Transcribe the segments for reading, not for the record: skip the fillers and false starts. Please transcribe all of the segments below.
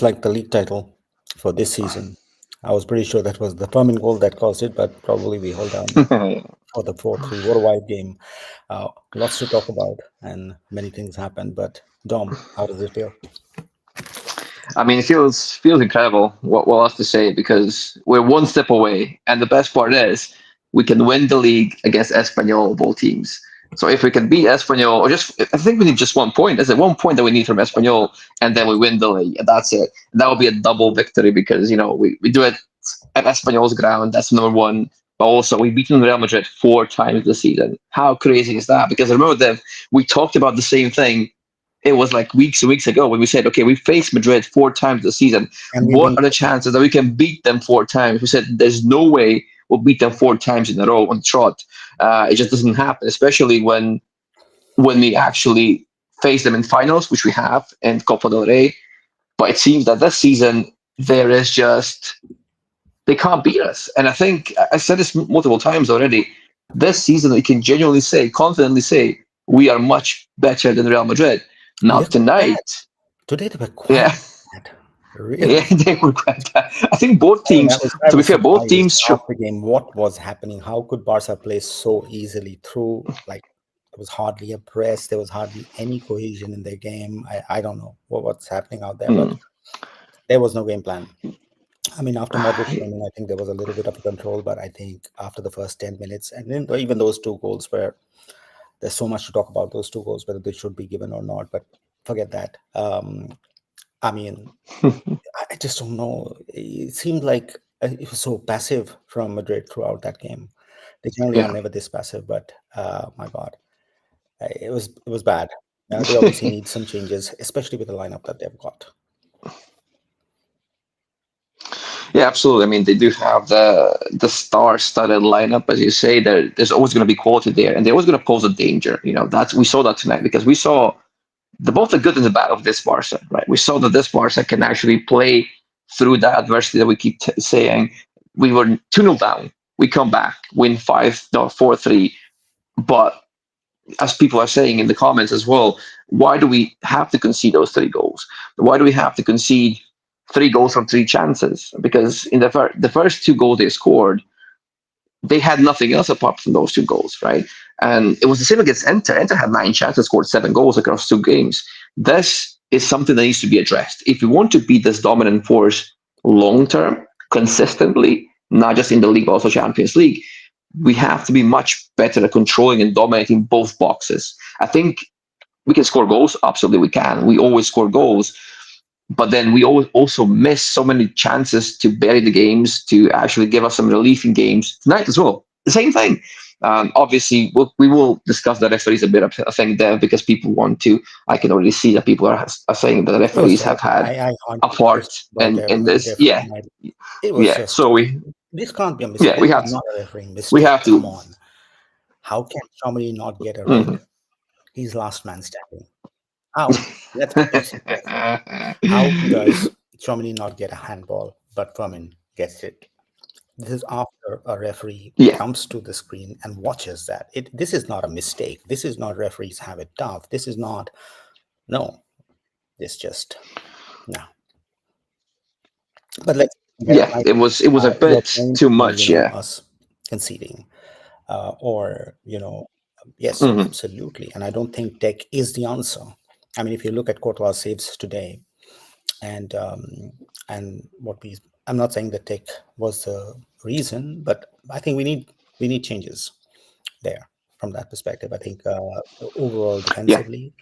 looks like the league title for this season. I was pretty sure that was the Firmin goal that caused it, but probably we hold on for the 4-3. What a wild game. Lots to talk about, and many things happened. But Dom, how does it feel? I mean, it feels incredible. What else to say? Because we're one step away, and the best part is we can win the league against Espanyol, both teams. So if we can beat Espanyol, or just I think we need just 1 point. There's 1 point that we need from Espanyol, and then we win the league, and that's it. That will be a double victory because we do it at Espanyol's ground. That's number one. But also, we beaten Real Madrid 4 times this season. How crazy is that? Because I remember that we talked about the same thing. It was like weeks and weeks ago when we said, okay, we faced Madrid 4 times this season. And we What beat. are the chances that we can beat them 4 times? We said, there's no way we'll beat them 4 times in a row on trot. It just doesn't happen, especially when we actually face them in finals, which we have in Copa del Rey. But it seems that this season there is just they can't beat us. And I think I said this multiple times already. This season, we can genuinely say, confidently say, we are much better than Real Madrid. And Now they're quite bad. tonight, Today they were quite yeah, bad. Really. yeah, they were quite bad. I think both I mean, teams. I To be was fair, both surprised teams. after the game what was happening. How could Barca play so easily through? Like, there was hardly a press. There was hardly any cohesion in their game. I don't know what's happening out there, but Mm, there was no game plan. I mean, after Modric came in, I think there was a little bit of control, but I think after the first 10 minutes, and then even those two goals where there's so much to talk about those two goals, whether they should be given or not, but forget that. I mean, I just don't know. It seemed like it was so passive from Madrid throughout that game. They generally are yeah. never this passive, but my God, it was bad. They obviously need some changes, especially with the lineup that they've got. Yeah, absolutely. I mean, they do have the star-studded lineup, as you say. There's always going to be quality there, and they're always going to pose a danger. That's we saw that tonight because we saw both the good and the bad of this Barca, right? We saw that this Barca can actually play through that adversity that we keep saying. We were 2-0 down. We come back, win 5, no, 4-3. But as people are saying in the comments as well, why do we have to concede those 3 goals? Why do we have to concede 3 goals from 3 chances? Because in the first 2 goals they scored, they had nothing else apart from those 2 goals, right? And it was the same against Inter. Inter had 9 chances, scored 7 goals across 2 games. This is something that needs to be addressed. If we want to be this dominant force long term, consistently, not just in the league, but also Champions League, we have to be much better at controlling and dominating both boxes. I think we can score goals. Absolutely, we can. We always score goals, but then we also miss so many chances to bury the games, to actually give us some relief in games tonight as well. The same thing. Obviously, we will discuss the referees a bit, I think, there because people want to. I can already see that people are saying that the It was referees have terrible. had I a hardly part discussed about their in this. referee Yeah, night. It was yeah. just So we, this can't be a mistake. yeah, This is not a refereeing we mistake. have Come to. on. How can somebody not get a red? Mhm. He's last man standing. How? Let's be serious. How does Chomini not get a handball, but Firmin gets it? This is after a referee Yeah, comes to the screen and watches that. This is not a mistake. This is not referees have it tough. This is not. No. It's just no. But let's get yeah. aside It was a your bit point too on much. Yeah. us conceding, or yes, Hmm. absolutely. And I don't think tech is the answer. I mean, if you look at Courtois' saves today, and what I'm not saying that tech was the reason, but I think we need changes there from that perspective. I think overall Yeah, defensively,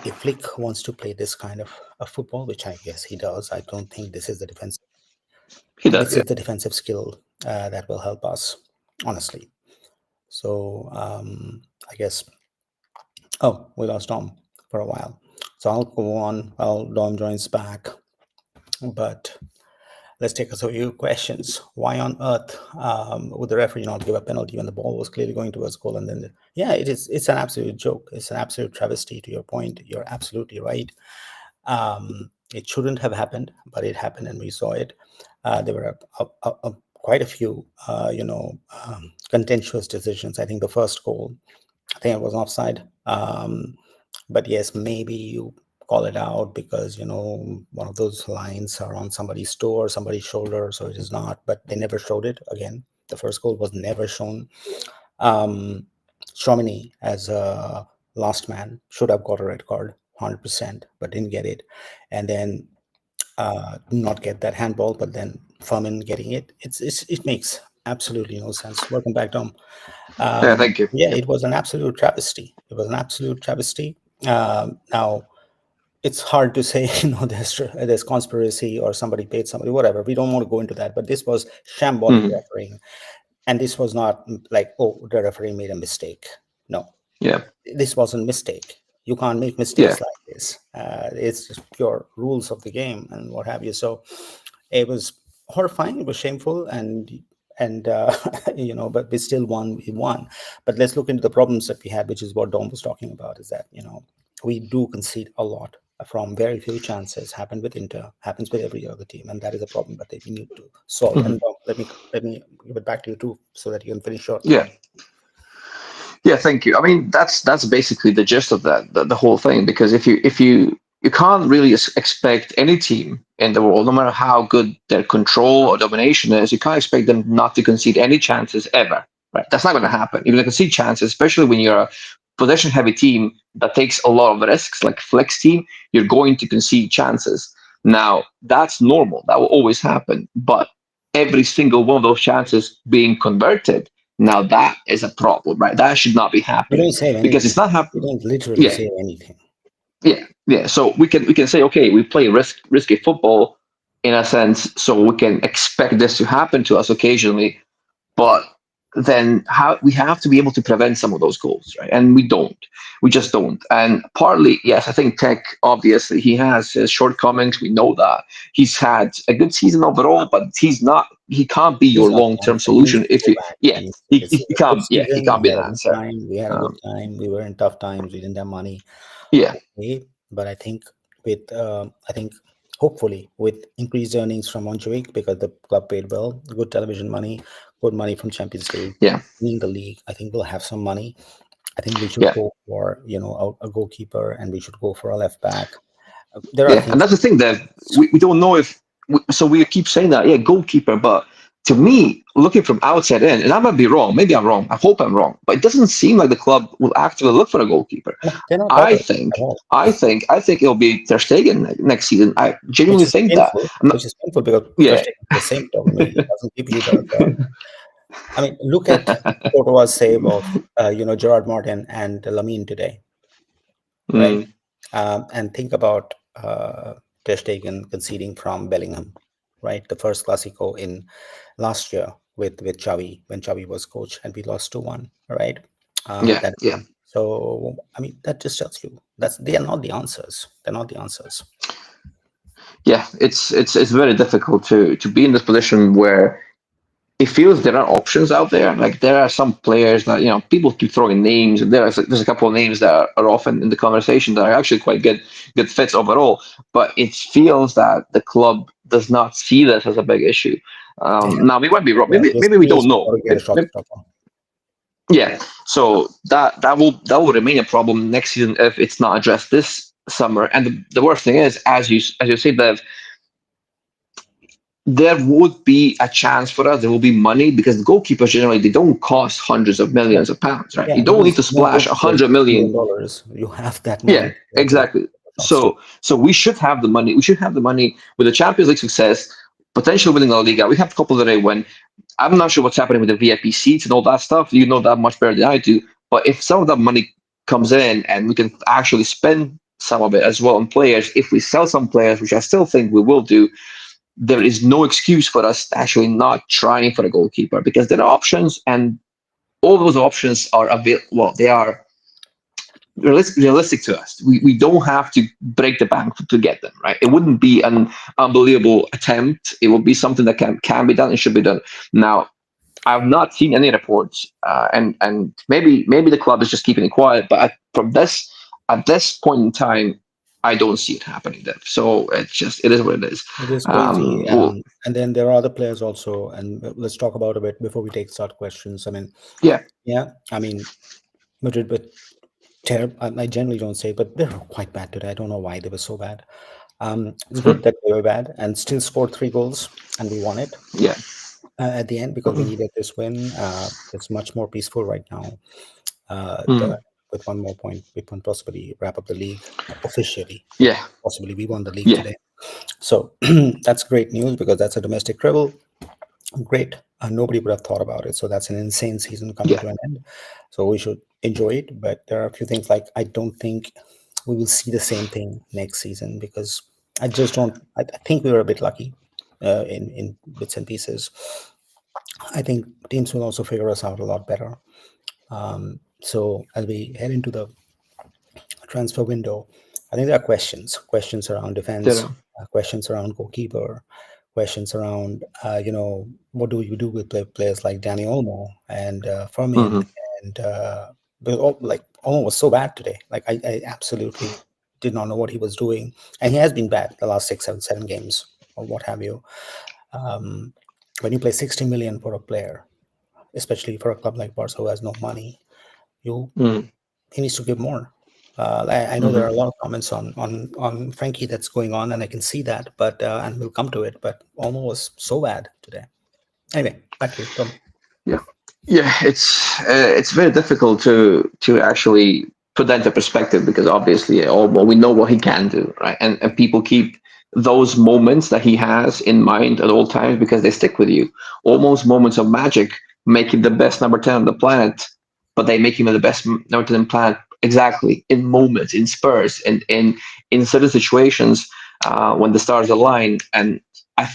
if Flick wants to play this kind of football, which I guess he does, I don't think he does. this Yeah. is the defensive skill that will help us, honestly. So I guess. Oh, we lost Dom for a while. So I'll go on while Dom joins back. But let's take a few questions. Why on earth would the referee not give a penalty when the ball was clearly going towards goal? And then, yeah, it is. It's an absolute joke. It's an absolute travesty. To your point, you're absolutely right. It shouldn't have happened, but it happened, and we saw it. There were quite a few, contentious decisions. I think the first goal, I think it was offside. But yes, maybe you call it out because one of those lines are on somebody's toe or somebody's shoulder, so it is not. But they never showed it again. The first goal was never shown. Um, Chaumini, as a last man, should have got a red card, 100%, but didn't get it. And then not get that handball, but then Furman getting it. It makes absolutely no sense. Welcome back, Tom. Yeah, thank you. Yeah, Yeah. it was an absolute travesty. It was an absolute travesty. Now it's hard to say, there's conspiracy or somebody paid somebody, whatever. We don't want to go into that, but this was shambolic Mhm. refereeing, and this was not like, oh, the referee made a mistake. No, Yeah. this wasn't mistake. You can't make Yeah. mistakes like this. It's just pure rules of the game and what have you. So it was horrifying. It was shameful, and but we still won. We won. But let's look into the problems that we had, which is what Dom was talking about. Is that we do concede a lot from very few chances. Happened with Inter, happens with every other team, and that is a problem that we need to solve. Mhm. And Dom, let me give it back to you too, so that you can finish your Yeah. thought. Yeah, thank you. I mean, that's basically the gist of the whole thing. Because if you can't really expect any team in the world, no matter how good their control or domination is, you can't expect them not to concede any chances ever. Right? That's not going to happen. You're going to concede chances, especially when you're a possession heavy team that takes a lot of risks, like flex team. You're going to concede chances. Now that's normal. That will always happen. But every single one of those chances being converted, now that is a problem, right? That should not be We happening don't save because anything. it's not happening. We don't literally Yeah, save anything. yeah, yeah. So we can say, okay, we play risky football in a sense, so we can expect this to happen to us occasionally. But then how we have to be able to prevent some of those goals, right? And we just don't. And partly, yes, I think Tech, obviously he has his shortcomings. We know that he's had a good season overall, but he can't be He's your not the long-term answer. He needs solution to if go you back. yeah, He needs to he, it's he, a he good can't, yeah, he season. can't We be had an a good answer. time. We had a good um, time. We were in tough times. We didn't have money. yeah, Okay, but I think hopefully with increased earnings from Montjuic, because the club paid well, good television money, good money from Champions League, yeah, winning the league. I think we'll have some money. I think we should yeah. go for a goalkeeper, and we should go for a left back. There are Yeah, and things. that's the thing that we don't know if so we keep saying that, yeah, goalkeeper, but to me, looking from outside in, and I might be wrong, maybe I'm wrong, I hope I'm wrong, but it doesn't seem like the club will actively look for a goalkeeper. No, they're not I bothered at think, all. I think it'll be Ter Stegen next season. I which genuinely is think that. painful, I'm not, which is painful because Ter yeah, Stegen is the same dog. I mean, he doesn't give you I mean, look at Courtois' save of Gerard Martin and Lamine today, right? mm, And think about Ter Stegen conceding from Bellingham, right? The first Clasico in last year with Xavi, when Xavi was coach, and we lost 2-1, right? yeah, That yeah. game. So I mean, that just tells you they are not the answers. They're not the answers. Yeah, it's very difficult to be in this position where it feels there are options out there. Like there are some players that people keep throwing names, and there's a couple of names that are often in the conversation that are actually quite good fits overall. But it feels that the club does not see this as a big issue. They have, Now we might be wrong. they have Maybe we don't just know. got to get a shot stopper. Yeah. So that will remain a problem next season if it's not addressed this summer. And the worst thing is, as you say, Bev, there would be a chance for us. There will be money because the goalkeepers generally they don't cost hundreds of Yeah, millions of pounds, right? yeah, You don't need because to no splash a goalkeeper is hundred $1 million. million. You have that money Yeah, to go get exactly. a shot stopper. So we should have the money. We should have the money with the Champions League success, potentially winning La Liga. We have a couple that I win. I'm not sure what's happening with the VIP seats and all that stuff. You know that much better than I do. But if some of that money comes in and we can actually spend some of it as well on players, if we sell some players, which I still think we will do, there is no excuse for us actually not trying for a goalkeeper because there are options and all those options are available. Well, they are realistic to us. We don't have to break the bank to get them, right? It wouldn't be an unbelievable attempt. It would be something that can be done and should be done. Now, I've not seen any reports, and maybe the club is just keeping it quiet. But at this point in time, I don't see it happening. Then, so it is what it is. It is crazy. Well, And then there are other players also. And let's talk about a bit before we take start questions. I mean, yeah, yeah, I mean, Madrid with terrible. I generally don't say, but they're quite bad today. I don't know why they were so bad. It's Hmm. good that they were bad and still scored 3 goals, and we won it Yeah. at the end because we needed this win. It's much more peaceful right now. Hmm. With one more point, we can possibly wrap up the league officially, but Yeah. possibly we won the league Yeah. today. So that's great news because that's a domestic treble. Great. Nobody would have thought about it. So that's an insane season coming Yeah. to an end. So we should enjoy it. But there are a few things like I don't think we will see the same thing next season because I just don't. I think we were a bit lucky in bits and pieces. I think teams will also figure us out a lot better. So as we head into the transfer window, I think there are questions around defense, Yeah. questions around goalkeeper, questions around, what do you do with players like Danny Olmo and Fermin Hmm. and like Olmo was so bad today. Like I absolutely did not know what he was doing, and he has been bad the last 6, 7, 7 games or what have you. Um, when you play 60 million for a player, especially for a club like Barca who has no money, you Hmm. he needs to give more. I know there are a lot of comments on Frankie that's going on, and I can see that, but and we'll come to it. But Olmo was so bad today. Anyway, back to you, Tom. Yeah, yeah, it's very difficult to actually put that into perspective because obviously, oh, well, we know what he can do, right? And people keep those moments that he has in mind at all times because they stick with you. Almost moments of magic make him the best number 10 on the planet, but they make him the best number 10 on the planet exactly in moments, in spurs, and in certain situations when the stars align. And I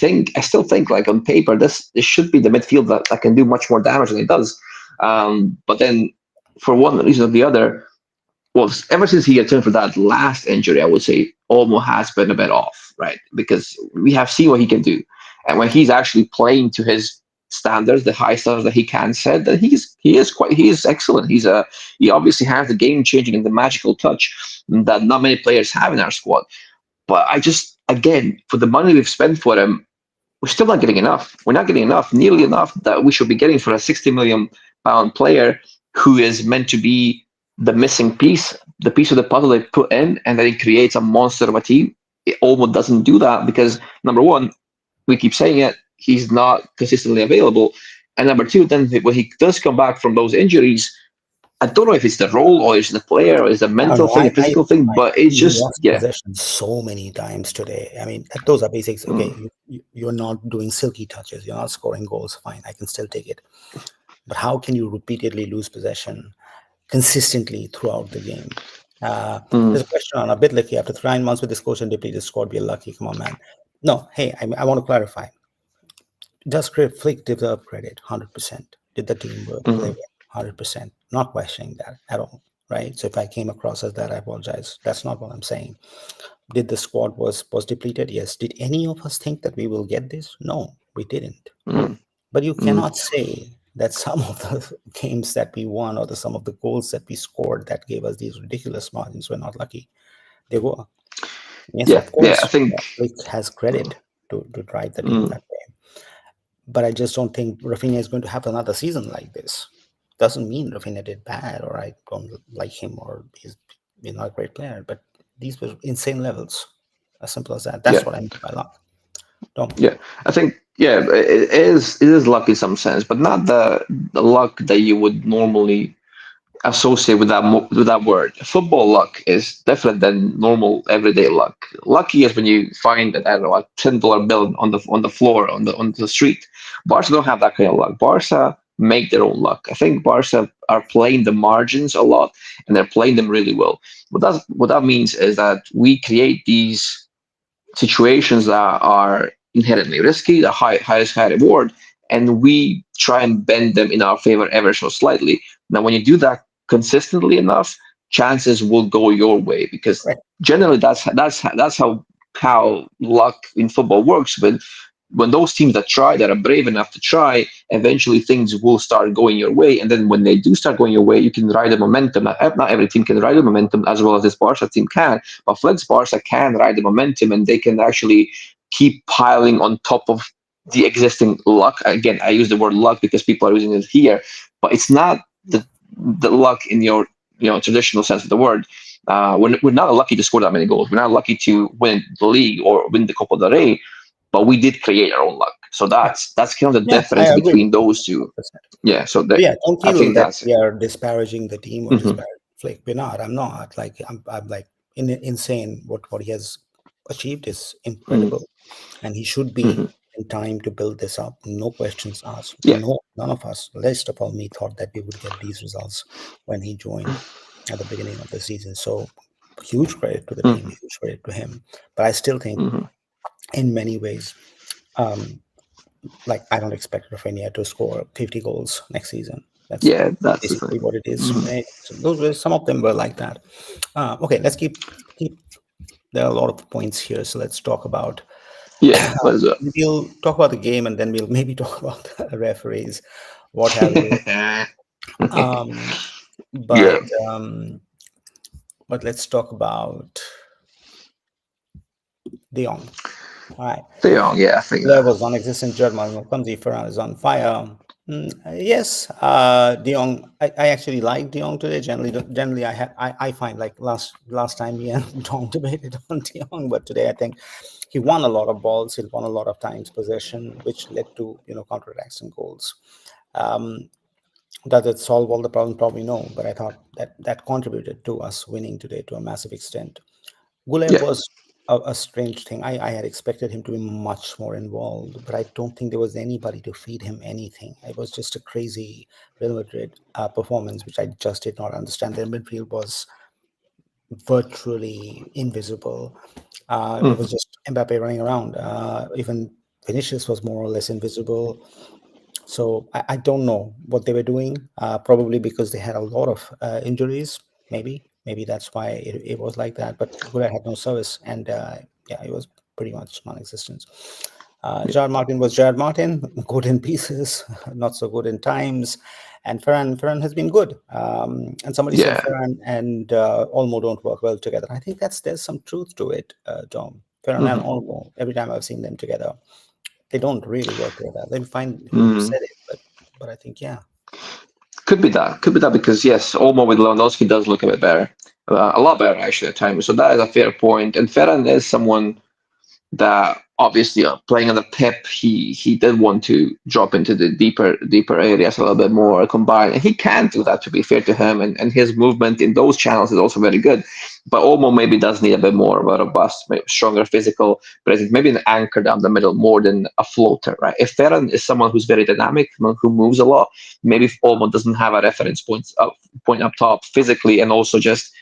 still think like on paper this should be the midfield that can do much more damage than it does. But then for one reason or the other, well, ever since he returned for that last injury, I would say Olmo has been a bit off, right? Because we have seen what he can do, and when he's actually playing to his standards, the high standards that he can set, then he is excellent. He obviously has the game changing and the magical touch that not many players have in our squad. But I just again for the money we've spent for him, we're still not getting enough. We're not getting enough, nearly enough that we should be getting for a 60 million pound player who is meant to be the missing piece, the piece of the puzzle they put in, and then it creates a monster of a team. It almost doesn't do that because number one, we keep saying it, he's not consistently available. And number two, then when he does come back from those injuries, I don't know if it's the role or it's the player or it's the I don't mental know. thing, the physical thing, I but it's we just lost yeah. possession so many times today. I mean, those are basics. Okay, Mm, you're not doing silky touches. You're not scoring goals. Fine, I can still take it. But how can you repeatedly lose possession consistently throughout the game? mm, There's a question on a bit lucky after 9 months with this coach and depleted squad. We're lucky. Come on, man. No, hey, I want to clarify. Does Flick deserve credit? 100%. Did the team play mm, well? 100%. Not questioning that at all. Right. So if I came across as that, I apologize. That's not what I'm saying. Did the squad was depleted? Yes. Did any of us think that we will get this? No, we didn't. mm, But you mm. cannot say that some of the games that we won or some of the goals that we scored that gave us these ridiculous margins were not lucky. They were. Yes, Yeah, of yeah. I course, think. Flick has credit to drive the team Mm, that way. But I just don't think Rafinha is going to have another season like this. Doesn't mean Rafinha did bad or I don't like him or he's not a great player. But these were insane levels. As simple as that. That's yeah, what I mean by luck. Don't. yeah. I think yeah, it is luck in some sense, but not the luck that you would normally associate with with that word. Football luck is different than normal everyday luck. Lucky is when you find I don't know a $10 bill on the floor on the street. Barca don't have that kind of luck. Barca make their own luck. I think Barca are playing the margins a lot and they're playing them really well. What that means is that we create these situations that are inherently risky, the high risk, high reward, and we try and bend them in our favor ever so slightly. Now, when you do that consistently enough, chances will go your way because Right. generally that's how luck in football works. But when those teams that are brave enough to try, eventually things will start going your way. And then when they do start going your way, you can ride the momentum. Not every team can ride the momentum as well as this Barca team can, but Flex Barca can ride the momentum and they can actually keep piling on top of the existing luck. Again, I use the word luck because people are using it here, but it's not the luck in your traditional sense of the word. We're not lucky to score that many goals. We're not lucky to win the league or win the Copa del Rey, but we did create our own luck. So Yeah, that's kind of the yeah, I difference agree with between you those two. 100%. Yeah. So But that yeah, don't I feel think that that's it. we are disparaging the team or Hmm. disparaging Flick. We're not. I'm not. Like I'm like insane. What he has achieved is Hmm. incredible, and he should Hmm. be in time to build this up. No questions asked. Yeah. No, none of us, least of all me, thought that we would get these results when he joined at the beginning of the season. So huge credit to the team, Hmm. huge credit to him. But I still think, Hmm. in many ways, um, like I don't expect Rafinha to score 50 goals next season. That's Yeah. That's the basically thing. what it is. Hmm. So those were some of them were like that. Okay, let's keep. There are a lot of points here, so let's talk about. Yeah. Let's do We'll talk about the game, and then we'll maybe talk about the referees, what have you. it. Um, Yeah. but um, but let's talk about De Jong. All right. De Jong. Yeah. I think Blair that. was non-existent. German clumsy. Ferran is on fire. Yes, De Jong. I actually like De Jong today. Generally, I find like last time me and Tom debated on De Jong, but today I think he won a lot of balls. He won a lot of times possession, which led to counterattacks and goals. Um, does it solve all the problems? Probably no, but I thought that contributed to us winning today to a massive extent. Guleb Yeah. was a strange thing. I had expected him to be much more involved, but I don't think there was anybody to feed him anything. It was just a crazy Real Madrid performance, which I just did not understand. Their midfield was virtually invisible. It was Hmm. just Mbappe running around. Even Vinicius was more or less invisible. So I don't know what they were doing. Probably because they had a lot of injuries. Maybe that's why it was like that. But Gullit had no service, and yeah, it was pretty much non-existent. Yeah. Jared Martin was Jared Martin, good in pieces, not so good in times. And Ferran has been good. And somebody said Yeah. Ferran and Olmo don't work well together. I think there's some truth to it, Tom. Ferran and Hmm. Olmo, every time I've seen them together, they don't really work together. Let me find who Hmm. said it, but I think yeah. Could be that. Could be that because yes, Olmo with Lewandowski does look a bit better, a lot better actually at times. So that is a fair point. And Ferran is someone that obviously playing on the Pep, he did want to drop into the deeper areas a little bit more, combine, and he can do that. To be fair to him, and his movement in those channels is also very good. But Olmo maybe does need a bit more of a robust, maybe stronger physical presence, maybe an anchor down the middle more than a floater, right? If Ferran is someone who's very dynamic, someone who moves a lot, maybe if Olmo doesn't have a reference point up top physically, and also just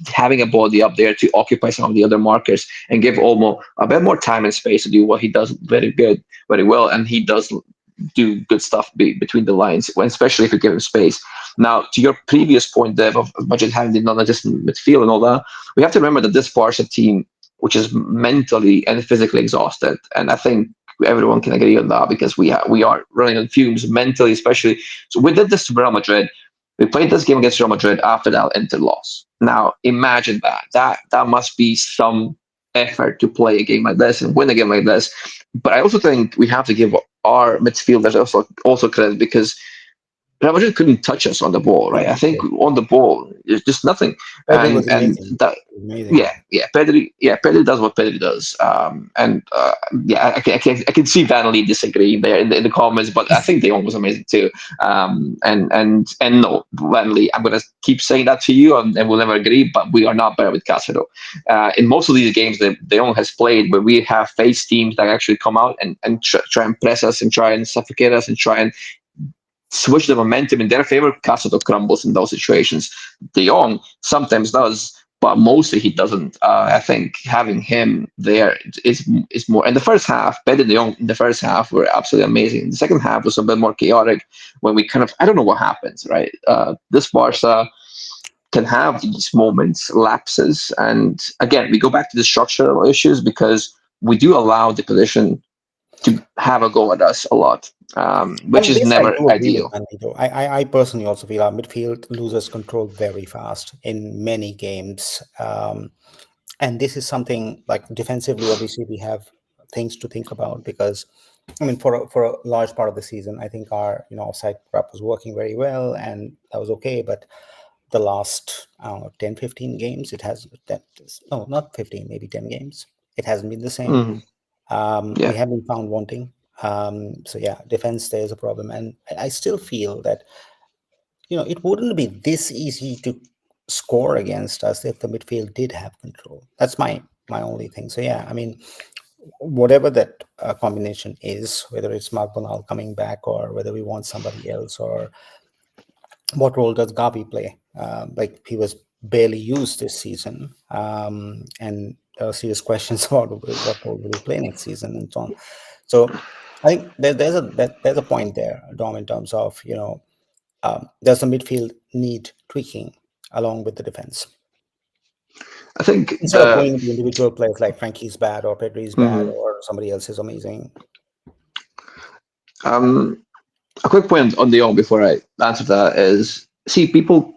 having a body up there to occupy some of the other markers and give Olmo a bit more time and space to do what he does very good, very well, and he does do good stuff between the lines, especially if you give him space. Now, to your previous point, Dev, of Madrid having the non-existent midfield and all that, we have to remember that this Barca team, which is mentally and physically exhausted, and I think everyone can agree on that because we are running on fumes mentally, especially. So we did this to Real Madrid. We played this game against Real Madrid after that Inter loss. Now imagine that. That must be some effort to play a game like this and win a game like this. But I also think we have to give our midfielders also credit because Real Madrid couldn't touch us on the ball, right? I think on the ball, there's just nothing, Pedri was and amazing. that Amazing. Pedri does what Pedri does, and yeah, I can see Van Lee disagreeing there in the comments, but I think De Jong was amazing too. And no, Van Lee, I'm gonna keep saying that to you, and we'll never agree, but we are not better with Castro. In most of these games that De Jong has played, where we have faced teams that actually come out and try and press us and try and suffocate us and try and switch the momentum in their favor, Castro crumbles in those situations. De Jong sometimes does, but mostly he doesn't. I think having him there is more. In the first half, Ben and De Jong in the first half were absolutely amazing. The second half was a bit more chaotic when we kind of, I don't know what happens, right? This Barca can have these moments, lapses. And again, we go back to the structural issues because we do allow the position to have a go at us a lot, which On is this, I never do agree with ideal. Manito. I personally also feel our midfield loses control very fast in many games. And this is something like defensively, obviously, we have things to think about because, I mean, for a large part of the season, I think our offside prep was working very well and that was okay. But the last, I don't know, 10, 15 games, it has that, no, not 15, maybe 10 games. It hasn't been the same. Hmm. We Yeah. have been found wanting. So yeah, defense there is a problem, and I still feel that it wouldn't be this easy to score against us if the midfield did have control. That's my only thing. So yeah, I mean, whatever that combination is, whether it's Mark Bonal coming back or whether we want somebody else, or what role does Gavi play? Like he was barely used this season, and there are serious questions about what role will he play next season and so on. So I think there's a point there, Dom, in terms of does the midfield need tweaking along with the defense I think instead of the going into individual players like Frankie's bad or Pedri's bad mhm. or somebody else is amazing. um a quick point on De Jong before I answer that is, see, people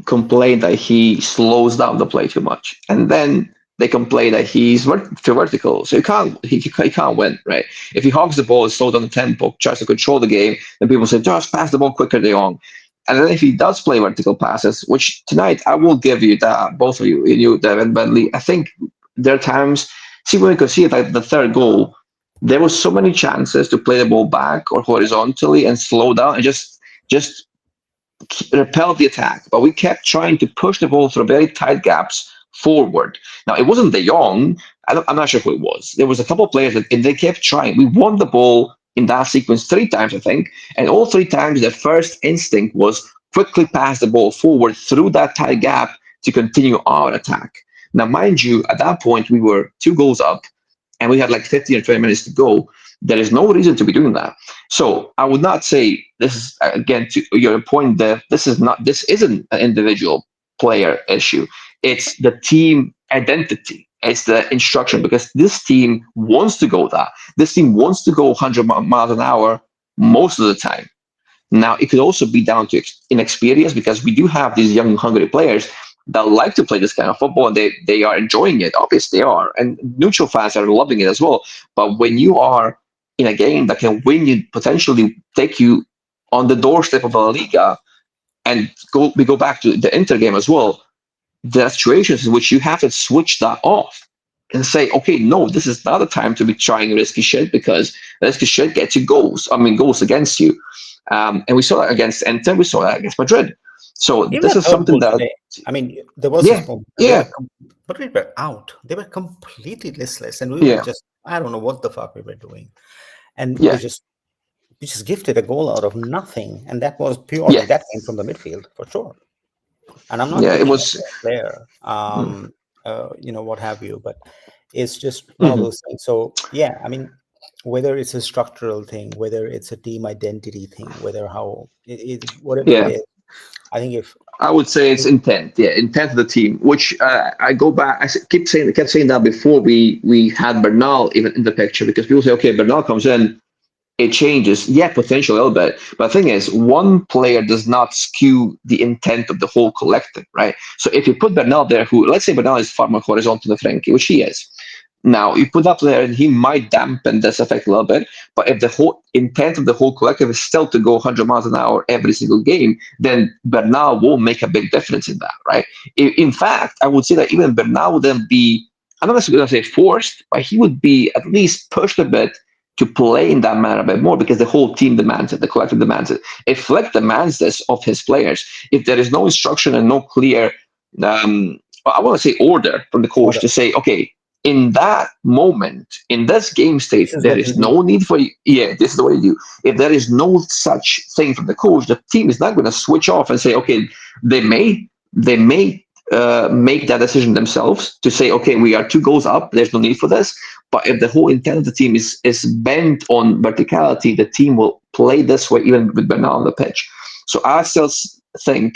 complain that he slows down the play too much, and then they complain that he's too vertical, so he can't win, right? If he hogs the ball, slow down the tempo, tries to control the game, then people say just pass the ball quicker, De Jong. And then if he does play vertical passes, which tonight I will give you that, both of you, Devin Bentley, I think there are times. See, when we could see it, like the third goal, there were so many chances to play the ball back or horizontally and slow down and just repel the attack. But we kept trying to push the ball through very tight gaps forward. Now it wasn't De Jong. I'm not sure who it was. There was a couple of players that, and they kept trying. We won the ball in that sequence three times, I think, and all three times the first instinct was quickly pass the ball forward through that tight gap to continue our attack. Now, mind you, at that point we were 2 goals up and we had like 15 or 20 minutes to go. There is no reason to be doing that. So I would not say this is, again, to your point, that this isn't an individual player issue. It's the team identity. It's the instruction, because this team wants to go that. This team wants to go 100 miles an hour most of the time. Now, it could also be down to inexperience, because we do have these young, hungry players that like to play this kind of football, and they are enjoying it. Obviously, they are. And neutral fans are loving it as well. But when you are in a game that can win you, potentially take you on the doorstep of a Liga, and we go back to the Inter game as well, there are situations in which you have to switch that off and say, okay, no, this is not the time to be trying risky shit, because risky shit gets you goals. I mean, goals against you. And we saw that against Inter, we saw that against Madrid. So Even this that is third something goal that, today, I mean, there was this yeah, moment. yeah, But we were out. They were completely listless, and we were yeah, just, I don't know what the fuck we were doing, and yeah, we just gifted a goal out of nothing, and that was yeah, purely that came from the midfield for sure. And I'm not yeah. It picking on was. the player, Mm, what have you, but it's just one of mhm. those things. So yeah, I mean, whether it's a structural thing, whether it's a team identity thing, whatever it Yeah. is, I think if I would say it's intent. Yeah, intent of the team. Which I go back. Kept saying that before we had Bernal even in the picture, because people say, okay, Bernal comes in, it changes. Yeah, potential a little bit. But the thing is, one player does not skew the intent of the whole collective, right? So if you put Bernal there, who, let's say Bernal is far more horizontal than Frankie, which he is. Now you put that player and he might dampen this effect a little bit. But if the whole intent of the whole collective is still to go 100 miles an hour every single game, then Bernal will make a big difference in that, right? In fact, I would say that even Bernal would then be, I'm not necessarily going to say forced, but he would be at least pushed a bit to play in that manner a bit more, because the whole team demands it, the collective demands it. If Flick demands this of his players, if there is no instruction and no clear, I want to say order from the coach order, to say, okay, in that moment, in this game state, this is there what you is do. no need for you. Yeah, this is the way you do. If there is no such thing from the coach, the team is not going to switch off and say, okay, they may make that decision themselves to say, okay, we are 2 goals up. There's no need for this. But if the whole intent of the team is bent on verticality, the team will play this way, even with Bernal on the pitch. So I still think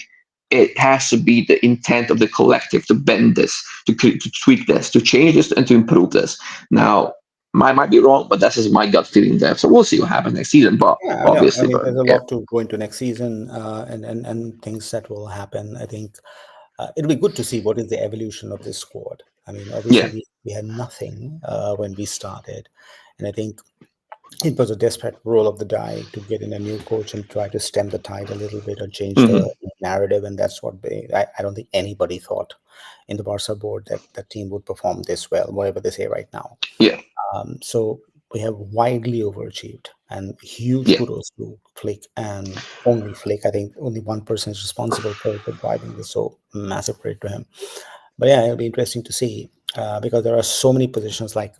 it has to be the intent of the collective to bend this, to tweak this, to change this, and to improve this. Now, I might be wrong, but that's just my gut feeling there. So we'll see what happens next season. But Yeah, I know. I obviously, mean, but there's a yeah, lot to go into next season, and things that will happen. I think it'll be good to see what is the evolution of this squad. I mean, obviously yeah, we had nothing when we started, and I think it was a desperate roll of the die to get in a new coach and try to stem the tide a little bit or change hmm the narrative, and that's what I don't think anybody thought in the Barca board that the team would perform this well, whatever they say right now. Yeah, So we have widely overachieved, and huge yeah. kudos to Flick and only Flick. I think only one person is responsible for driving this, so massive credit to him. But yeah, it'll be interesting to see because there are so many positions like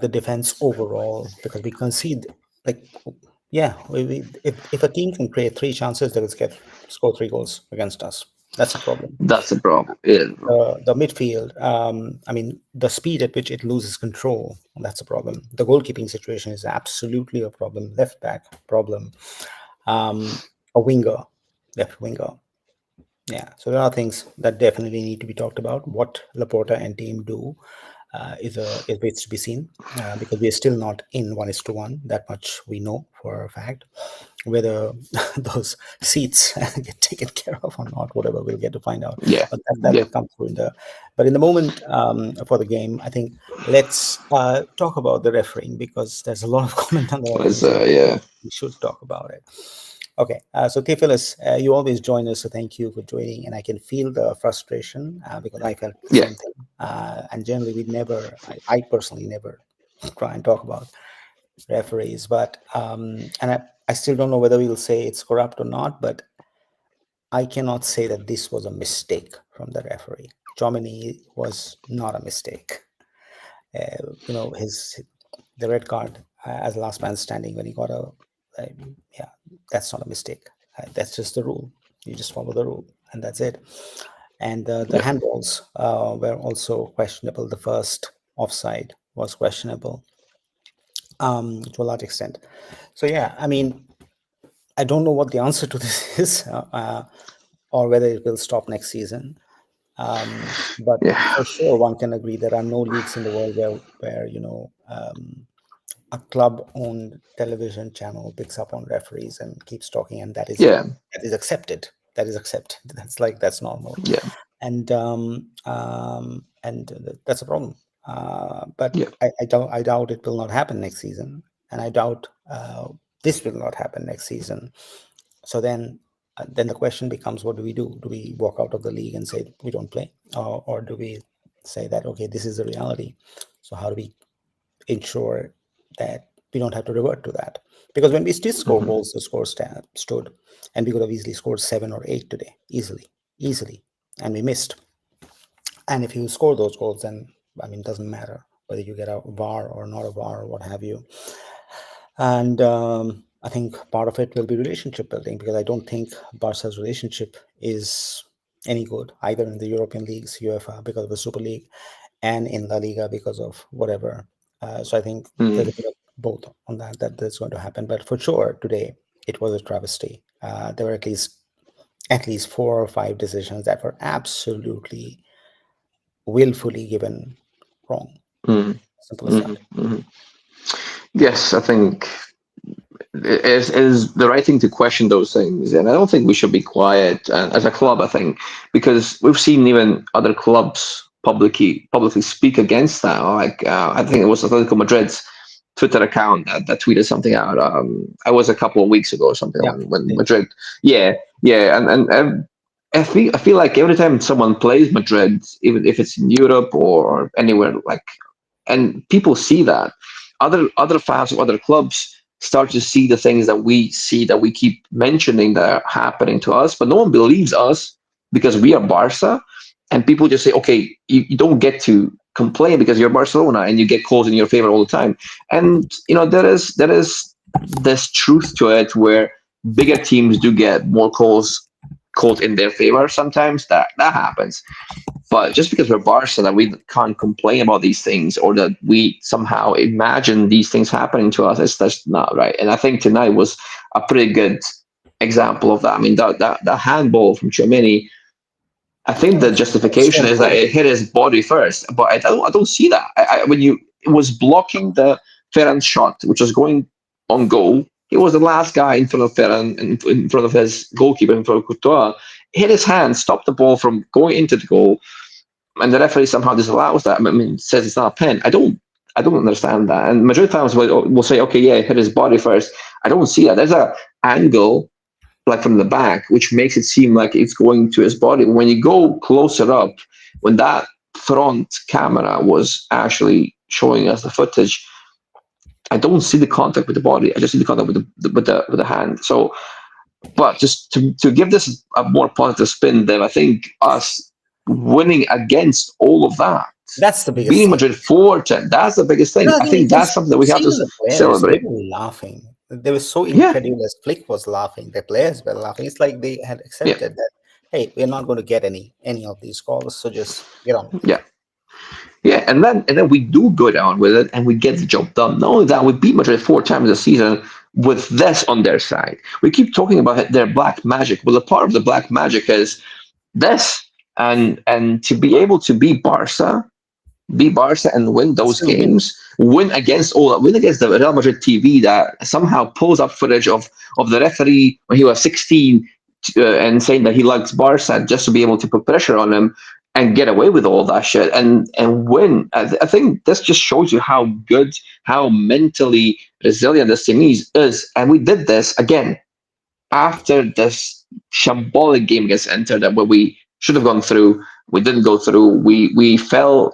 the defense overall, because we concede like yeah, if a team can create three chances, they will score three goals against us. That's a problem. That's the problem. Yeah, The midfield, I mean, the speed at which it loses control, that's a problem. The goalkeeping situation is absolutely a problem. Left back problem. A winger, left winger. Yeah, so there are things that definitely need to be talked about. What Laporta and team do is waits to be seen because we are still not in 1:1. That much we know for a fact. Whether those seats get taken care of or not, whatever, we'll get to find out. yeah, But that yeah. will come through in the. But in the moment for the game, I think let's talk about the refereeing because there's a lot of comment on the refereeing, It's, so yeah, we should talk about it. Okay, so Theophilus, you always join us, so thank you for joining. And I can feel the frustration because I felt the yeah. same thing. And generally, I personally never try and talk about referees, but and I still don't know whether we'll say it's corrupt or not, but I cannot say that this was a mistake from the referee. Chomini was not a mistake. His the red card as last man standing when he got uh, yeah, that's not a mistake. That's just the rule. You just follow the rule, and that's it. And the Yeah. handballs were also questionable. The first offside was questionable to a large extent. So yeah, I mean, I don't know what the answer to this is, or whether it will stop next season. But Yeah. for sure, one can agree there are no leagues in the world where a club-owned television channel picks up on referees and keeps talking, and Yeah. that is accepted. That is accepted. That's normal, Yeah. and that's a problem. But Yeah. I doubt it will not happen next season, and I doubt this will not happen next season. So then the question becomes, what do we do? Do we walk out of the league and say we don't play, or do we say that okay, this is the reality? So how do we ensure that we don't have to revert to that? Because when we still score Hmm. goals, the score stood, and we could have easily scored 7 or 8 today, easily, and we missed. And if you score those goals, then I mean, it doesn't matter whether you get a VAR or not a VAR or what have you. And I think part of it will be relationship building because I don't think Barca's relationship is any good either in the European leagues, UEFA because of the Super League, and in La Liga because of whatever. So I think there's Mm. a bit of both on that's going to happen. But for sure, today it was a travesty. There were at least 4 or 5 decisions that were absolutely willfully given wrong. Mm. Simple as Hmm. that. Hmm. Yes, I think it is the right thing to question those things, and I don't think we should be quiet as a club. I think because we've seen even other clubs publicly speak against that. Like I think it was Atletico Madrid's Twitter account that tweeted something out. I was a couple of weeks ago or something Yeah. when Madrid. Yeah, yeah, and I feel like every time someone plays Madrid, even if it's in Europe or anywhere, like, and people see that other fans of other clubs start to see the things that we see, that we keep mentioning that are happening to us, but no one believes us because we are Barca, and people just say, okay, you don't get to complain because you're Barcelona and you get calls in your favor all the time. And there is this truth to it where bigger teams do get more calls called in their favor sometimes. That happens, but just because we're Barca, that we can't complain about these things, or that we somehow imagine these things happening to us, is that's not right. And I think tonight was a pretty good example of that. I mean, that handball from Chouameni, I think the So justification is that it important. hit his body first, but I don't see that. When it was blocking the Ferran shot, which was going on goal, he was the last guy in front of Ferran, in front of his goalkeeper, in front of Courtois. Hit his hand, stopped the ball from going into the goal, and the referee somehow disallows that. I mean, says it's not a pen. I don't understand that. And Madrid fans will say, okay, yeah, hit his body first. I don't see that. There's a angle like from the back, which makes it seem like it's going to his body. When you go closer up, when that front camera was actually showing us the footage, I don't see the contact with the body. I just see the contact with the hand. So, but just to give this a more positive spin, then I think us winning against all of that, That's the biggest beating thing. Madrid 4-10, that's the biggest thing. I I think think that's something that we have to seeing the players, they celebrate. were laughing. They were so Yeah, incredulous. Flick was laughing. The players were laughing. It's like they had yeah, accepted that, hey, we're not going to get any of these calls, so just get on with it. yeah. Yeah, and then we do go down with it and we get the job done. Not only that, we beat Madrid 4 times this season with this on their side. We keep talking about their black magic. Well, a part of the black magic is this, and to be able to beat Barca and win those Still win. games, win against the Real Madrid TV that somehow pulls up footage of the referee when he was 16 and saying that he likes Barca just to be able to put pressure on him and get away with all that shit and win. I think this just shows you how good, how mentally resilient this team is. And we did this again after this shambolic game against Inter that where we should have gone through, we didn't go through. We fell,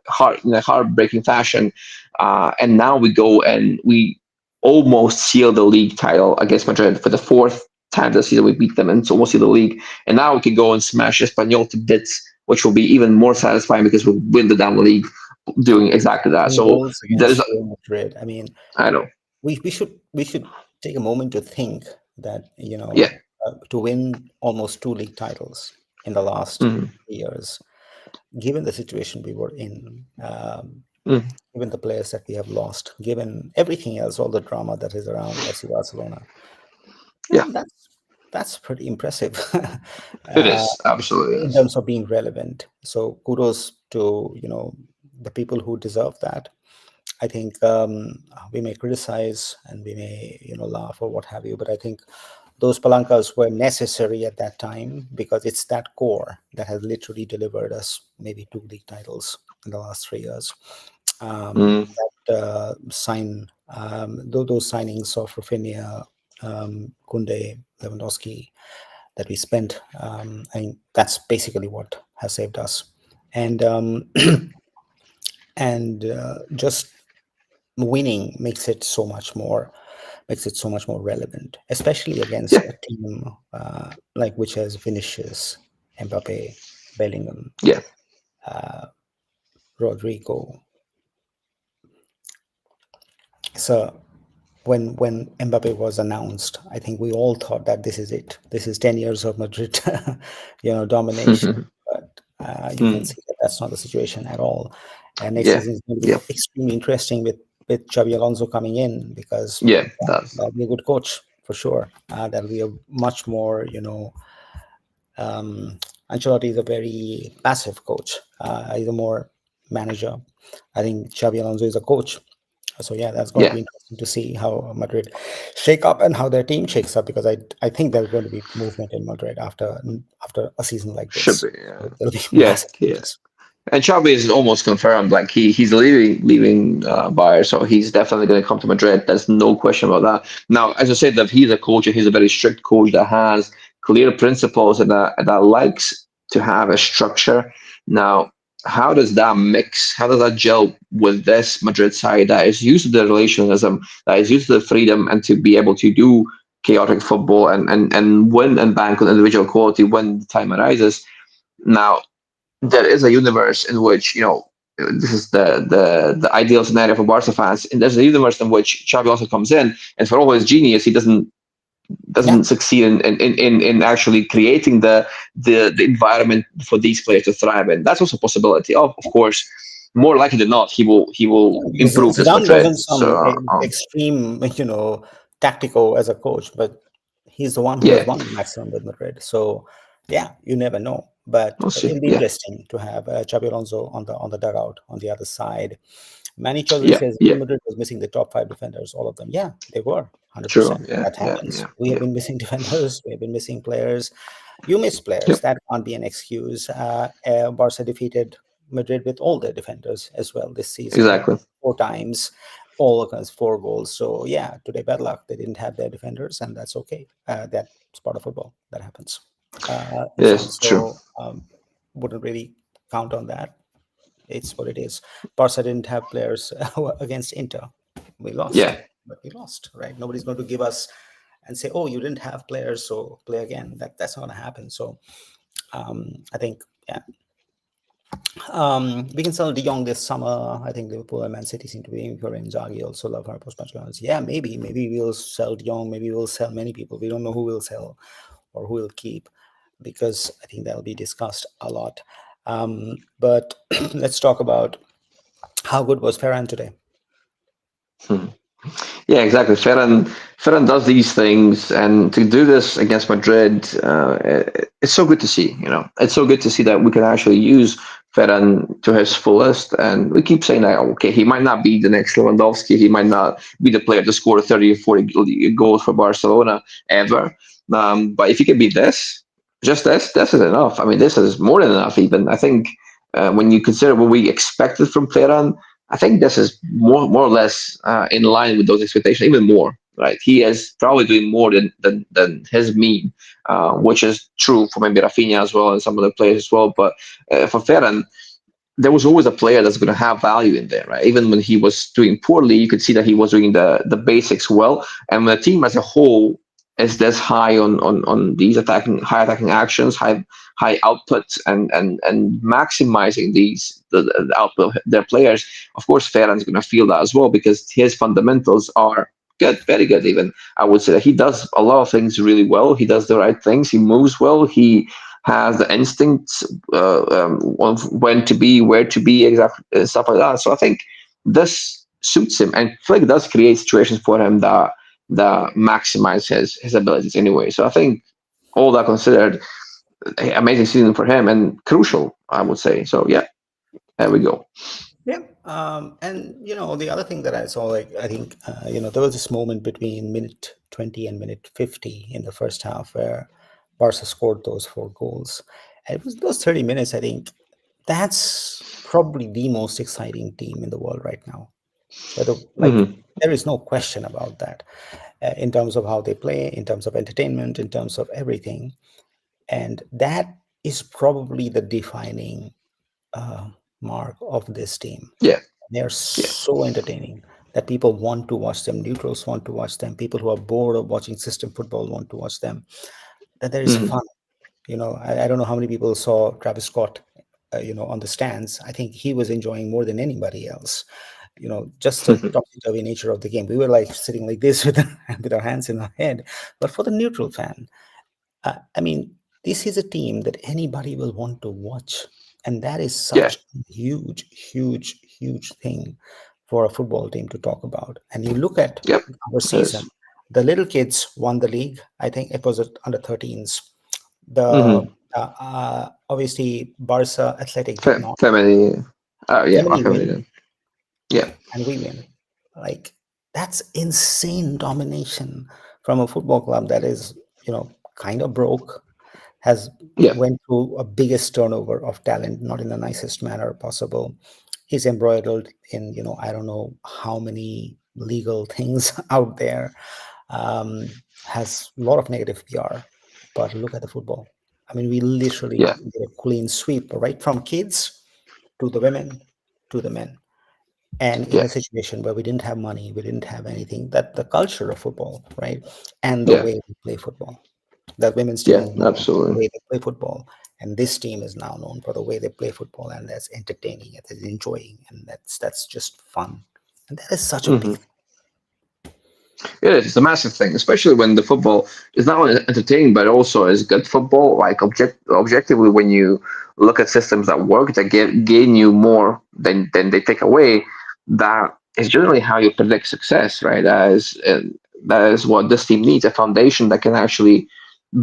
hard in a heartbreaking fashion, and now we go and we almost seal the league title against Madrid for the fourth time this season. We beat them and almost seal the league, and now we can go and smash Espanyol to bits, which will be even more satisfying because we'll win the damn league doing exactly that. So Goals there is, against Real Madrid. I mean, I know, we should take a moment to think that yeah, to win almost two league titles in the last mm, years, given the situation we were in, mm, given the players that we have lost, given everything else, all the drama that is around FC Barcelona, yeah, that's pretty impressive it uh, is absolutely in is. terms of being relevant. So kudos to the people who deserve that. I think we may criticize and we may laugh or what have you, but I think those palancas were necessary at that time because it's that core that has literally delivered us maybe two league titles in the last 3 years. Mm, Those signings of Rafinha, Kunde, Lewandowski that we spent, I think that's basically what has saved us. And just winning makes it so much more relevant, especially against yeah, a team like which has Vinicius, Mbappe, Bellingham, yeah. Rodrigo. So when Mbappe was announced, I think we all thought that this is it. This is 10 years of Madrid, domination. But you can Mm, see that that's not the situation at all. And next yeah, season is going to be yeah, extremely interesting with Xabi Alonso coming in because yeah. That's that'll be a good coach for sure. That'll be a much more, Ancelotti is a very passive coach. He's a more manager. I think Xabi Alonso is a coach. So yeah, that's going to yeah. be interesting to see how Madrid shake up and how their team shakes up because I think there's going to be movement in Madrid after a season like Should this. be. Yeah, So there'll be yeah, massive yeah. changes. And Xavi is almost confirmed. Like he's leaving Bayern, so he's definitely going to come to Madrid. There's no question about that. Now, as I said, that he's a coach. He's a very strict coach that has clear principles and that likes to have a structure. Now, how does that mix? How does that gel with this Madrid side that is used to the relationism, that is used to the freedom, and to be able to do chaotic football and win and bank on individual quality when the time arises? Now, there is a universe in which this is the ideal scenario for Barca fans, and there's a universe in which Xabi also comes in, and for all his genius, he Yeah, doesn't succeed in actually creating the environment for these players to thrive in. That's also a possibility. Of course, more likely than not, he will yeah, because improve this Zidane Madrid. wasn't some So extreme, tactical as a coach, but he's the one who has yeah, won the maximum with Madrid. So yeah, you never know. But we'll see. it'll be Yeah, interesting to have Xabi Alonso on the dugout on the other side. Manny Chaudhary yeah, says yeah. Real Madrid was missing the top five defenders, all of them. Yeah, they were True. 100%. Yeah, That yeah, happens. yeah, We have yeah. been missing defenders. We have been missing players. You miss players. Yep. That can't be an excuse. Barca defeated Madrid with all their defenders as well this season, Exactly. 4 times. all against 4 goals. So yeah, today bad luck. They didn't have their defenders, and that's okay. That's part of football. That happens. It's fun. Yes, true. So wouldn't really count on that. It's what it is. Barca didn't have players against Inter. We lost, Yeah. but we lost, right? Nobody's going to give us and say, "Oh, you didn't have players, so play again." That's not going to happen. So I think, yeah, we can sell De Jong this summer. I think Liverpool and Man City seem to be aiming for Inzaghi. Also love her post-match comments. Yeah, maybe we'll sell De Jong. Maybe we'll sell many people. We don't know who we'll sell or who we'll keep, because I think that'll be discussed a lot. But let's talk about how good was Ferran today. Hmm. Yeah, exactly. Ferran does these things, and to do this against Madrid, it's so good to see. You know, it's so good to see that we can actually use Ferran to his fullest. And we keep saying that, okay, he might not be the next Lewandowski, he might not be the player to score 30 or 40 goals for Barcelona ever. But if he can be this, just this is enough. I mean, this is more than enough. Even I think when you consider what we expected from Ferran, I think this is more or less in line with those expectations, even more. Right, he is probably doing more than his mean, which is true for maybe Rafinha as well and some other players as well. But for Ferran, there was always a player that's going to have value in there, right? Even when he was doing poorly, you could see that he was doing the basics well. And when the team as a whole is this high on these high attacking actions, high outputs, and maximizing the output of their players, of course, Ferran's going to feel that as well because his fundamentals are good, very good. Even I would say that he does a lot of things really well. He does the right things. He moves well. He has the instincts of when to be, where to be, exactly stuff like that. So I think this suits him, and Flick does create situations for him that maximize his abilities anyway. So I think all that considered, amazing season for him and crucial, I would say. So yeah, there we go. Yeah. And the other thing that I saw, like, I think, there was this moment between minute 20 and minute 50 in the first half where Barca scored those 4 goals. And it was those 30 minutes, I think that's probably the most exciting team in the world right now. Like, Hmm. there is no question about that, in terms of how they play, in terms of entertainment, in terms of everything. And that is probably the defining uh, mark of this team. Yeah, They are yeah, so entertaining that people want to watch them. Neutrals want to watch them. People who are bored of watching system football want to watch them. That there is hmm. fun. I don't know how many people saw Travis Scott, on the stands. I think he was enjoying more than anybody else. Just the topsy-turvy nature of the game. We were like sitting like this with with our hands in our head. But for the neutral fan, I mean, this is a team that anybody will want to watch. And that is Yeah, such a huge, huge, huge thing for a football team to talk about. And you look at yep, our it season, is. the little kids won the league. I think it was at under 13s. The Mm-hmm. obviously Barca Athletic did not. Family, yeah, our Family family win then. Yeah, and we win. Like, that's insane domination from a football club that is, kind of broke, has yeah, went through a biggest turnover of talent, not in the nicest manner possible. He's embroiled in, I don't know how many legal things out there. Has a lot of negative PR, but look at the football. I mean, we literally yeah, did a clean sweep, right from kids to the women to the men. And in yeah, a situation where we didn't have money, we didn't have anything, that the culture of football, right? And the yeah, way we play football. That women's team yeah, is known for the absolutely. way they play football, and this team is now known for the way they play football, and that's entertaining, it's enjoying, and that's just fun, and that is such a big Hmm. thing. It is. It's a massive thing, especially when the football is not only entertaining but also is good football. Like objectively, when you look at systems that work that gain you more than they take away, that is generally how you predict success, right? That is what this team needs, a foundation that can actually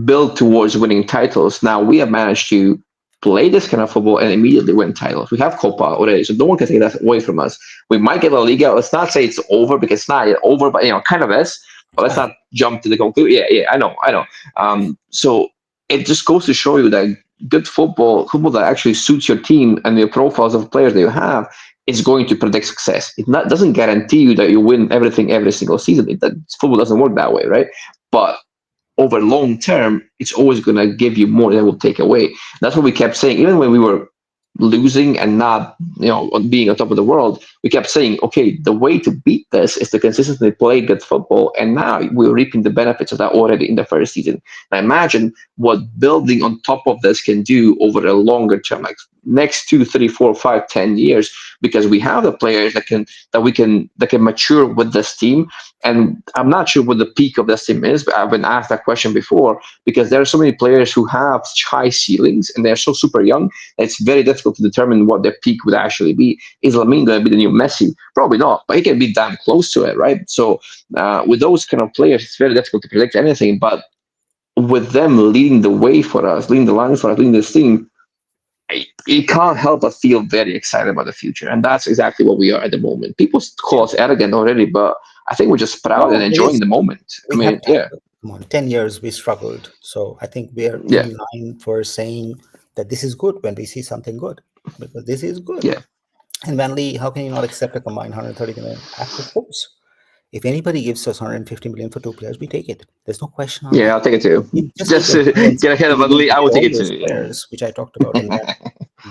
build towards winning titles. Now we have managed to play this kind of football and immediately win titles. We have Copa already, so no one can take that away from us. We might get La Liga. Let's not say it's over because it's not yet over, but kind of is. But let's Ah, not jump to the conclusion. Yeah, yeah, I know. So it just goes to show you that good football that actually suits your team and the profiles of players that you have, is going to predict success. Doesn't guarantee you that you win everything every single season. Football doesn't work that way, right? But over long term, it's always going to give you more than it will take away. That's what we kept saying, even when we were losing and not, being on top of the world. We kept saying, okay, the way to beat this is to consistently play good football, and now we're reaping the benefits of that already in the first season. Now imagine what building on top of this can do over a longer term, like next 2, 3, 4, 5, 10 years, because we have the players that can mature with this team. And I'm not sure what the peak of this team is, but I've been asked that question before, because there are so many players who have high ceilings and they're so super young. It's very difficult to determine what their peak would actually be. Is Lamine going to be the new Messi? Probably not, but he can be damn close to it, right? So with those kind of players, it's very difficult to predict anything. But with them leading the way for us, leading the line for us, leading this team, you can't help but feel very excited about the future. And that's exactly what we are at the moment. People call Yeah. us arrogant already, but I think we're just proud and No, it enjoying is. the moment. I We have mean, time. yeah, Come on, 10 years we struggled. So I think we are yeah, in line for saying that this is good when we see something good, because this is good. yeah, And Vanley, how can you not accept a combined 130 million? Of course. If anybody gives us 150 million for two players, we take it. There's no question on yeah, that. I'll take it too. You just need Just to to buy and get ahead spend of a million league, to I get will take all it those too. Yeah. players, which I talked about in that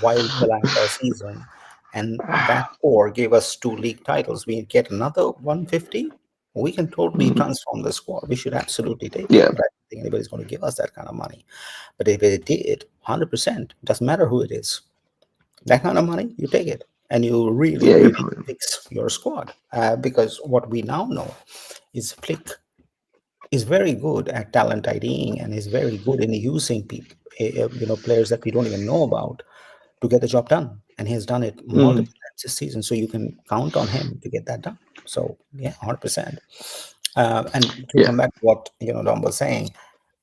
wild Melanca season. And that core gave us two league titles. We get another 150. We can totally Mhm. transform the squad. We should absolutely take it. Yeah, But I don't think anybody's going to give us that kind of money. But if it did, 100%, doesn't matter who it is, that kind of money, you take it. And you really, yeah, you're really probably fix your squad. Because what we now know is Flick is very good at talent IDing and is very good in using people, players that we don't even know about to get the job done. And he has done it Mhm. multiple times this season. So you can count on him to get that done. So yeah, 100%. And to Yeah, come back to what Dom was saying,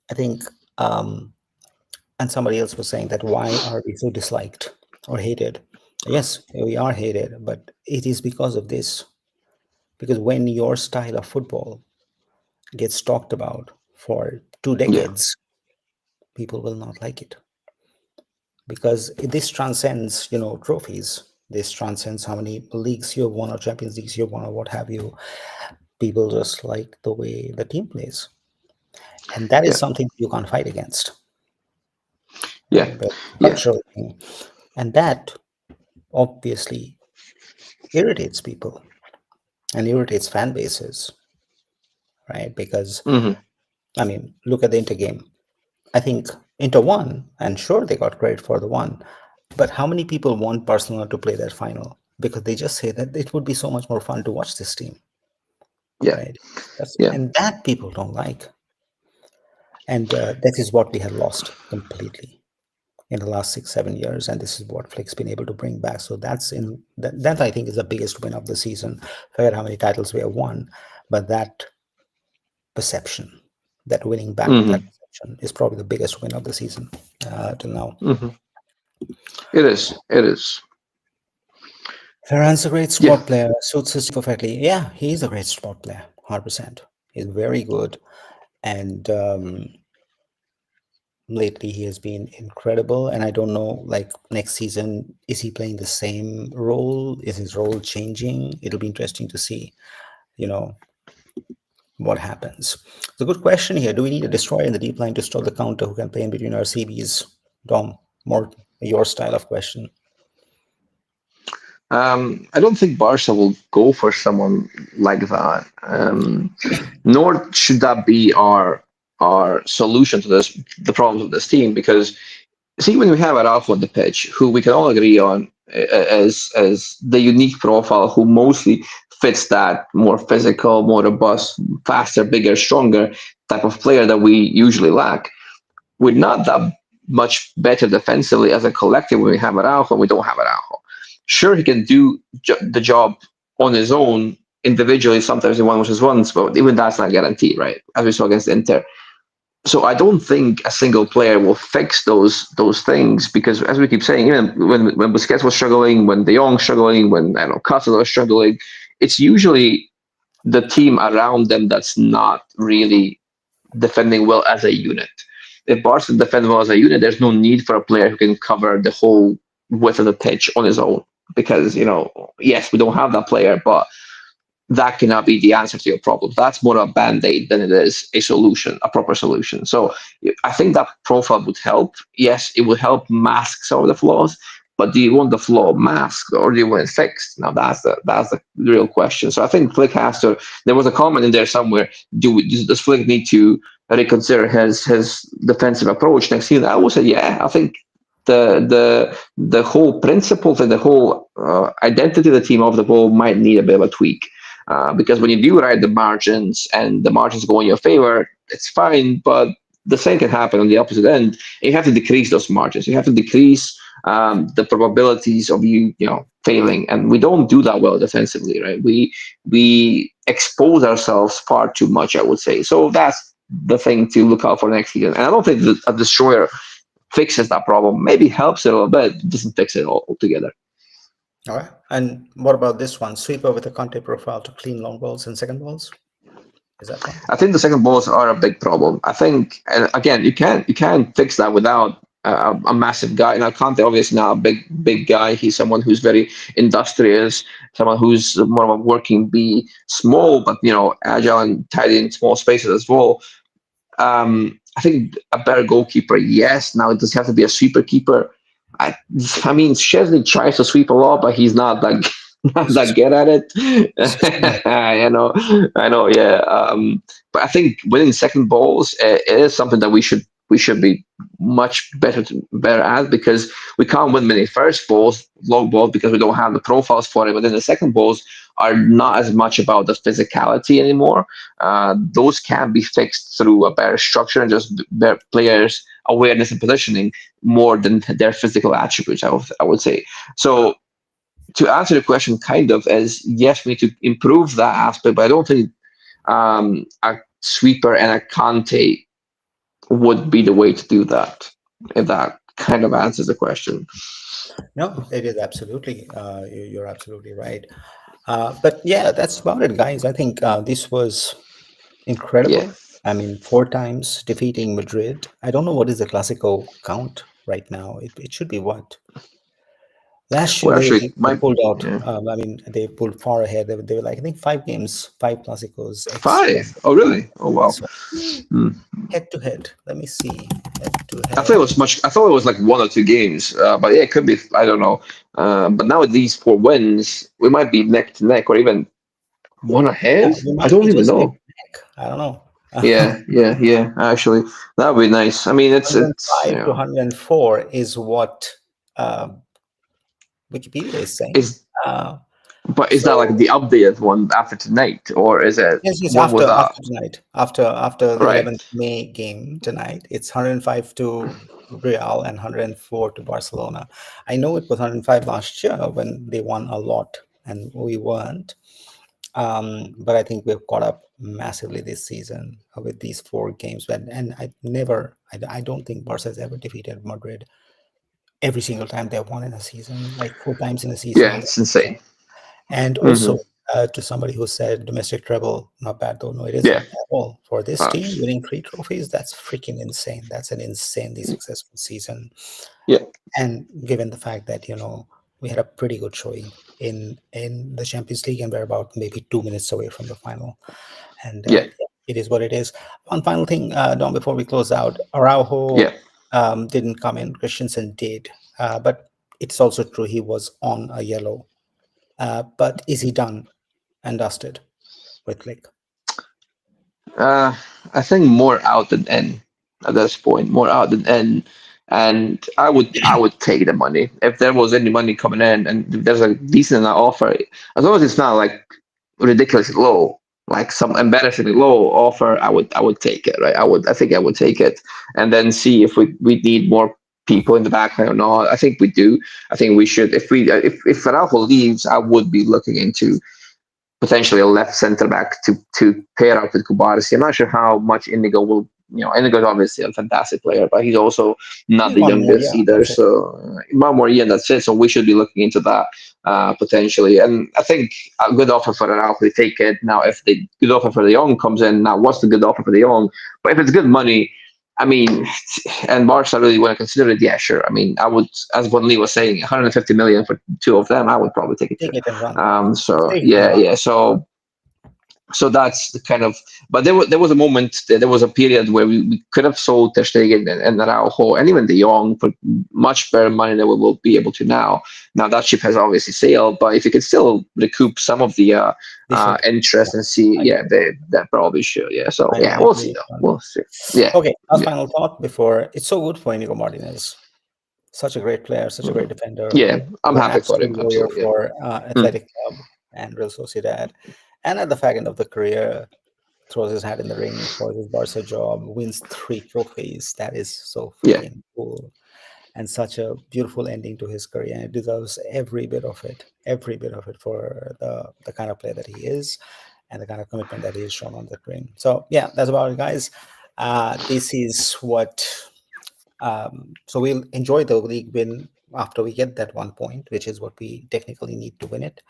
I think, and somebody else was saying that why are we so disliked or hated? Yes, we are hated, but it is because of this. Because when your style of football gets talked about for two yeah, decades, people will not like it, because this transcends trophies. This transcends how many leagues you have won or Champions Leagues you have won or what have you. People just like the way the team plays, and that is yeah, something you can't fight against, yeah, right? But yeah. cultural thing, and that obviously irritates people and irritates fan bases, right? Because Hmm. I mean, look at the Inter game. I think Inter won, and sure, they got credit for the one. But how many people want Barcelona to play that final? Because they just say that it would be so much more fun to watch this team, Yeah, right? yeah. And that people don't like. And that is what we have lost completely in the last 6, 7 years. And this is what Flick's been able to bring back. So that I think is the biggest win of the season. Forget how many titles we have won, but that perception, that winning back that Hmm. perception, is probably the biggest win of the season till now. Hmm. It is. It is. Ferran's a great Yeah. squad player, suits his perfectly. Yeah, he's a great squad player, 100%. He's very good. And lately he has been incredible. And I don't know, like next season, is he playing the same role? Is his role changing? It'll be interesting to see, you know, what happens. It's a good question here. Do we need a destroyer in the deep line to stop the counter who can play in between our CBs? Dom, more your style of question. I don't think Barca will go for someone like that. Nor should that be our solution to the problems of this team. Because see, when we have Araujo on the pitch, who we can all agree on as the unique profile, who mostly fits that more physical, more robust, faster, bigger, stronger type of player that we usually lack. We're not that much better defensively as a collective when we have Araujo and we don't have Araujo. Sure, he can do the job on his own individually, sometimes in one versus ones, but even that's not guaranteed, right? As we saw against Inter. So I don't think a single player will fix those things, because as we keep saying, even when Busquets was struggling, when De Jong struggling, when I don't know Costa was struggling, it's usually the team around them that's not really defending well as a unit. If Barca defend well as a unit, there's no need for a player who can cover the whole width of the pitch on his own. because yes, we don't have that player, but that cannot be the answer to your problem. That's more a band-aid than it is a solution, a proper solution. So I think that profile would help. Yes, it would help mask some of the flaws, but do you want the flaw masked or do you want it fixed? Now that's the real question. So I think Flick has to. There was a comment in there somewhere. Does Flick need to reconsider his defensive approach next season? I would say yeah. I think the whole principles and the whole identity of the team of the ball might need a bit of a tweak. Because when you do ride the margins and the margins go in your favor, it's fine. But the same can happen on the opposite end. You have to decrease those margins. You have to decrease the probabilities of you failing, and we don't do that well defensively, right? We expose ourselves far too much, I would say. So that's the thing to look out for next season. And I don't think that a destroyer fixes that problem. Maybe helps it a little bit, doesn't fix it altogether. All right. And what about this one? Sweeper with a Conte profile to clean long balls and second balls. Is that one? I think the second balls are a big problem. I think, and again, you can't fix that without a massive guy. Now, Conte obviously not a big guy. He's someone who's very industrious, someone who's more of a working bee, small but agile and tight in small spaces as well. I think a better goalkeeper, yes. Now it does have to be a sweeper keeper. I, I mean, Chesney tries to sweep a lot, but he's not that not He's that just, good at it. he's just too heavy. I know, yeah. But I think winning second balls is something that we should be much better at because we can't win many first balls, long balls because we don't have the profiles for it. But then the second balls are not as much about the physicality anymore. Those can be fixed through a better structure and just better players' awareness and positioning more than their physical attributes. I would say so. To answer the question, kind of as yes, we need to improve that aspect, but I don't think a sweeper and a Conte would be the way to do that. If that kind of answers the question. No, it is absolutely. You're absolutely right. But yeah, that's about it, guys. I think this was Yeah. incredible. I mean, four times defeating Madrid. I don't know what is the Clasico count right now. It should be what? Last year Well, actually, they my pulled out. yeah. I mean, they pulled far ahead. They were like I think 5 games, 5 Clásicos extra. Five. Oh, really? Oh, wow. So Hmm. head to head. Let me see. Head to I thought it head. was much. I thought it was like 1 or 2 games, but yeah, it could be. I don't know. But now with these 4 wins, we might be neck to neck or even one Yeah, ahead. we I might be don't even just neck know. to neck. I don't know. Yeah, yeah, yeah. Actually, that would be nice. I mean, it's 105 to 104 is what uh, Wikipedia is saying. is Uh, but is that like so the updated one after tonight, or is it yes, yes. what After was that? tonight, after the Right. 11th May game tonight, it's 105 to Real and 104 to Barcelona. I know it was 105 last year when they won a lot and we weren't. But I think we've caught up massively this season with these 4 games. And I don't think Barca has ever defeated Madrid every single time they've won in a season, like 4 times in a Yeah, season. it's insane. And Hmm. also, to somebody who said domestic treble, not bad though. No, it Yeah. isn't at all. For this Uh, team, winning 3 trophies, that's freaking insane. That's an insanely successful season. yeah. And given the fact that, we had a pretty good showing in the Champions League and we're about maybe 2 minutes away from the final. And Yeah. yeah, it is what it is. One final thing, Don, before we close out, Araujo Yeah. didn't come in. Christensen did. But it's also true he was on a yellow. But is he done and dusted with Lick? Uh, I think more out than in at this point, more out than in. And I would take the money if there was any money coming in, and if there's a decent enough offer, as long as it's not like ridiculously low, like some embarrassingly low offer. I would take it, right? I think I would take it, and then see if we need more people in the backline or not. I think we do. I think we should. If Araujo leaves, I would be looking into potentially a left center back to pair up with Kubarsi. I'm not sure how much Indigo will. Indigo is obviously a fantastic player, but he's also not Maybe the one more youngest year. either. That's it. So one more year, and that's it. So we should be looking into that potentially. And I think a good offer for Araujo, we take it. Now, if the good offer for the Young comes in, now what's the good offer for the Young? But if it's good money, I mean, and Barca really want to consider it. Yeah, sure. I mean, I would, as Von Lee was saying, 150 million for two of them. I would probably take it too. Take it and run. Just So take it and yeah, run. yeah. So that's the kind of. But there was a moment, there was a period where we could have sold Ter Stegen and Araujo and even De Jong for much better money than we will be able to now. Now that ship has obviously sailed, but if you could still recoup some of the They should. Yeah, interest and see, I yeah, agree. that probably should. Yeah, so I yeah, we'll see agree though. on We'll that. see. Yeah, Okay, last yeah, final thought before it's so good for Inigo Martinez. Such a great player, such a great mhm. defender, Yeah. I'm was an happy for absolute him. warrior Absolutely. Yeah. for Mm, Athletic Club and Real Sociedad. And at the fag end of the career, throws his hat in the ring for his Barca job, wins 3 trophies. That is so yeah. freaking cool. And such a beautiful ending to his career. And it deserves every bit of it for the kind of player that he is and the kind of commitment that he has shown on the ring. So, yeah, that's about it, guys. This is what so we'll enjoy the league win after we get that 1 point, which is what we technically need to win it.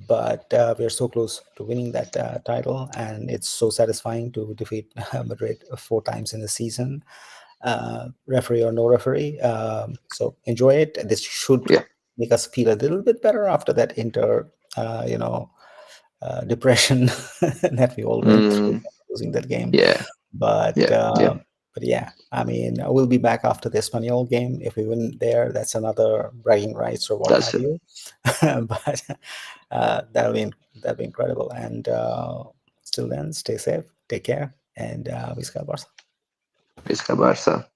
But we are so close to winning that title, and it's so satisfying to defeat Madrid 4 times in the season, referee or no referee. So enjoy it. This should Yeah. make us feel a little bit better after that Inter, depression that we all went through Mm, losing that game. yeah. But Yeah. Yeah. yeah, I mean, we'll be back after the Espanyol game. If we win there, that's another bragging rights or what That's have it. you. But that'll be incredible. And still then, stay safe, take care, and Visca Barca. Visca Barça.